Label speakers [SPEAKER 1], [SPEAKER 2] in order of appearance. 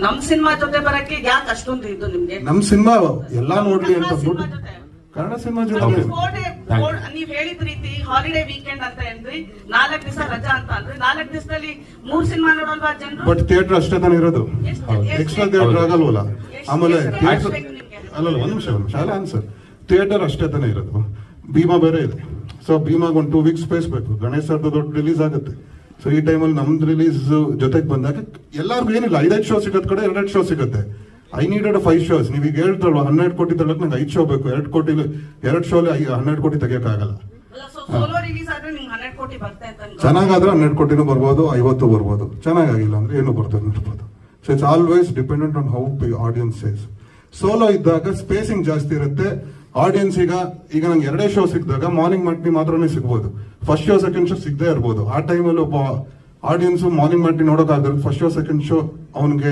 [SPEAKER 1] ನಮ್ ಸಿನಿಮಾ ಜೊತೆ ಬರಕ್ಕೆ ಯಾಕೆ ಅಷ್ಟೊಂದು ಇದು ನಿಮ್ಗೆ?
[SPEAKER 2] ನಮ್ ಸಿನಿಮಾ ಎಲ್ಲಾ ನೋಡ್ಲಿ ಅಂತ ಕನ್ನಡ ಸಿನಿಮಾ ಜೊತೆ
[SPEAKER 1] ನೀವ್ ಹೇಳಿದ ರೀತಿ ಹಾಲಿಡೇ ವೀಕೆಂಡ್ ಅಂತ ಏನ್ರಿ 4 ದಿವಸ ರಜಾ ಅಂತ ಅಂದ್ರೆ 4 ದಿವಸದಲ್ಲಿ 3 ಸಿನಿಮಾ ನೋಡಲ್ವಾ ಜನರು?
[SPEAKER 2] ಬಟ್ ಥಿಯೇಟರ್ ಅಷ್ಟೇ ತಾನೇ ಇರೋದು, ಎಕ್ಸ್ಟ್ರಾ ಥಿಯೇಟರ್ ಆಗಲ್ವಲ್ಲ. ಆಮೇಲೆ ಅಲ್ಲಲ್ಲ ಒಂದ್ ನಿಮಿಷ ಶಾಲೆ ಆನ್ಸರ್, ಥಿಯೇಟರ್ ಅಷ್ಟೇ ತಾನೇ ಇರೋದು. ಭೀಮಾ ಬೇರೆ ಇದೆ, ಸೊ ಭೀಮಾಗ ಒಂದು 2 ವೀಕ್ಸ್ ಸ್ಪೇಸ್ ಬೇಕು. ಗಣೇಶ್ ಸರ್ದು ದೊಡ್ಡ ರಿಲೀಸ್ ಆಗುತ್ತೆ. ಸೊ ಈ ಟೈಮಲ್ಲಿ ನಮ್ದು ರಿಲೀಸ್ ಜೊತೆಗೆ ಬಂದಾಗ ಎಲ್ಲಾರ್ಗು ಏನಿಲ್ಲ, 5 ಶೋ ಸಿಗತ್ ಕಡೆ 2 ಶೋ ಸಿಗುತ್ತೆ. I needed 5 shows. ನೀವೀಗ ಹೇಳ್ತಲ್ವ 12 ಕೋಟಿ ತಗೊಳಕ್ ನಂಗೆ 5 ಶೋ ಬೇಕು. 2 ಕೋಟಿ 2 ಶೋಲಿ 12 ಕೋಟಿ ತೆಗಿಯಕ್ ಆಗಲ್ಲ. ಚೆನ್ನಾಗಾದ್ರೆ 12 ಕೋಟಿನೂ ಬರ್ಬೋದು, 50 ಬರ್ಬೋದು. ಚೆನ್ನಾಗಿಲ್ಲ ಅಂದ್ರೆ ಏನು ಬರ್ತದೆ ನೋಡ್ಬೋದು. So it's always dependent on how audience says. Solo ಇದ್ದಾಗ ಸ್ಪೇಸಿಂಗ್ ಜಾಸ್ತಿ ಇರುತ್ತೆ. ಆಡಿಯನ್ಸ್ ಈಗ ನಂಗೆ 2 ಶೋ ಸಿಕ್ಕಿದಾಗ ಮಾರ್ನಿಂಗ್ ಮಟ್ಟಿ ಮಾತ್ರನೇ ಸಿಗ್ಬೋದು. ಫಸ್ಟ್ ಶೋ ಸೆಕೆಂಡ್ ಶೋ ಸಿಗದೆ ಇರ್ಬೋದು. ಆ ಟೈಮಲ್ಲಿ ಒಬ್ಬ ಆಡಿಯನ್ಸ್ ಮಾರ್ನಿಂಗ್ ಮಟ್ಟಿ ನೋಡೋಕ್ಕಾಗಲ್ಲ. ಫಸ್ಟ್ ಶೋ ಸೆಕೆಂಡ್ ಶೋ ಅವನಿಗೆ